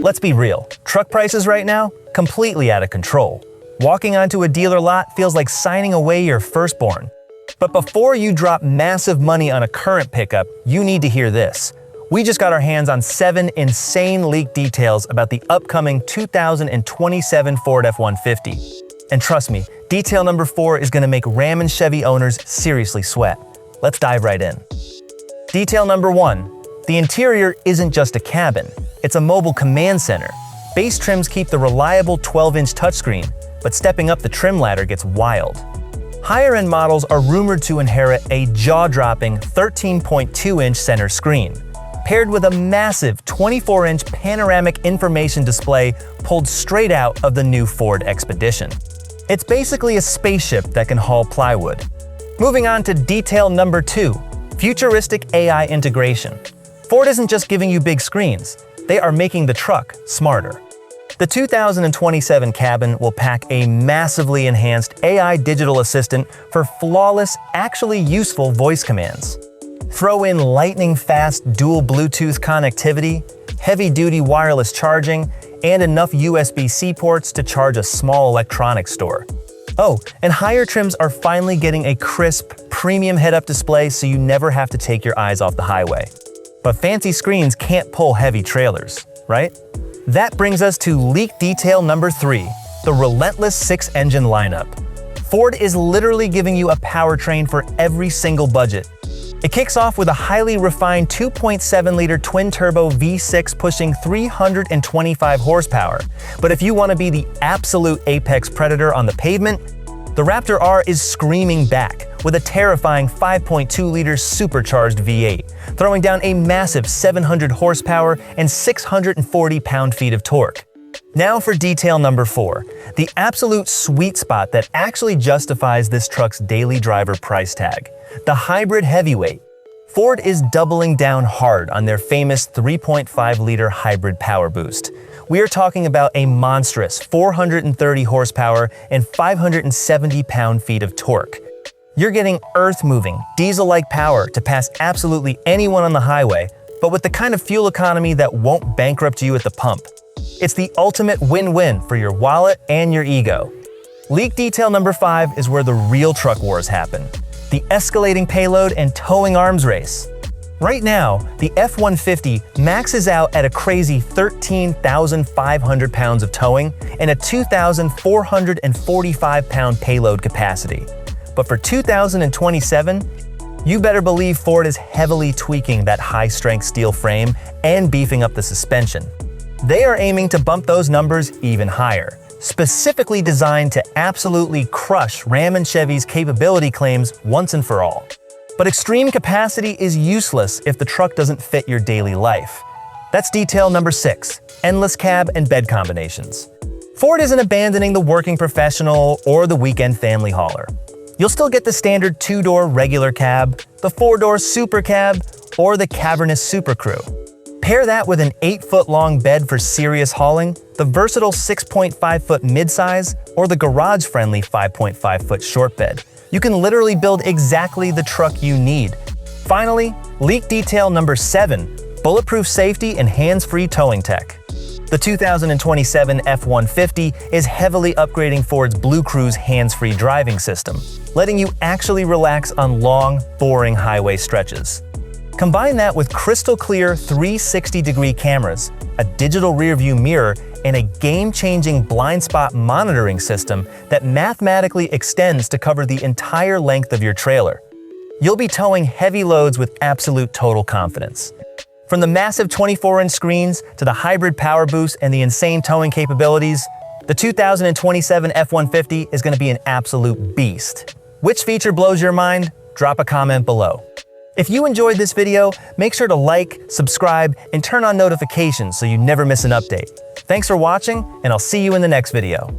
Let's be real, truck prices right now, completely out of control. Walking onto a dealer lot feels like signing away your firstborn. But before you drop massive money on a current pickup, you need to hear this. We just got our hands on 7 insane leaked details about the upcoming 2027 Ford F-150. And trust me, detail number 4 is going to make Ram and Chevy owners seriously sweat. Let's dive right in. Detail number 1. The interior isn't just a cabin, it's a mobile command center. Base trims keep the reliable 12-inch touchscreen, but stepping up the trim ladder gets wild. Higher-end models are rumored to inherit a jaw-dropping 13.2-inch center screen, paired with a massive 24-inch panoramic information display pulled straight out of the new Ford Expedition. It's basically a spaceship that can haul plywood. Moving on to detail number 2, futuristic AI integration. Ford isn't just giving you big screens, they are making the truck smarter. The 2027 cabin will pack a massively enhanced AI digital assistant for flawless, actually useful voice commands. Throw in lightning-fast dual Bluetooth connectivity, heavy-duty wireless charging, and enough USB-C ports to charge a small electronics store. Oh, and higher trims are finally getting a crisp, premium head-up display so you never have to take your eyes off the highway. But fancy screens can't pull heavy trailers, right? That brings us to leak detail number 3, the relentless 6-engine lineup. Ford is literally giving you a powertrain for every single budget. It kicks off with a highly refined 2.7-liter twin-turbo V6 pushing 325 horsepower. But if you want to be the absolute apex predator on the pavement, the Raptor R is screaming back with a terrifying 5.2-liter supercharged V8, throwing down a massive 700 horsepower and 640 pound-feet of torque. Now for detail number 4, the absolute sweet spot that actually justifies this truck's daily driver price tag, the hybrid heavyweight. Ford is doubling down hard on their famous 3.5-liter hybrid power boost. We are talking about a monstrous 430 horsepower and 570 pound-feet of torque. You're getting earth-moving, diesel-like power to pass absolutely anyone on the highway, but with the kind of fuel economy that won't bankrupt you at the pump. It's the ultimate win-win for your wallet and your ego. Leak detail number 5 is where the real truck wars happen. The escalating payload and towing arms race. Right now, the F-150 maxes out at a crazy 13,500 pounds of towing and a 2,445-pound payload capacity. But for 2027, you better believe Ford is heavily tweaking that high-strength steel frame and beefing up the suspension. They are aiming to bump those numbers even higher, specifically designed to absolutely crush Ram and Chevy's capability claims once and for all. But extreme capacity is useless if the truck doesn't fit your daily life. That's detail number 6, endless cab and bed combinations. Ford isn't abandoning the working professional or the weekend family hauler. You'll still get the standard 2-door regular cab, the 4-door super cab, or the cavernous super crew. Pair that with an 8-foot-long bed for serious hauling, the versatile 6.5-foot midsize, or the garage-friendly 5.5-foot short bed. You can literally build exactly the truck you need. Finally, leak detail number 7, bulletproof safety and hands-free towing tech. The 2027 F-150 is heavily upgrading Ford's Blue Cruise hands-free driving system, letting you actually relax on long, boring highway stretches. Combine that with crystal-clear 360-degree cameras, a digital rearview mirror, and a game-changing blind spot monitoring system that mathematically extends to cover the entire length of your trailer. You'll be towing heavy loads with absolute total confidence. From the massive 24-inch screens to the hybrid power boost and the insane towing capabilities, the 2027 F-150 is going to be an absolute beast. Which feature blows your mind? Drop a comment below. If you enjoyed this video, make sure to like, subscribe, and turn on notifications so you never miss an update. Thanks for watching, and I'll see you in the next video.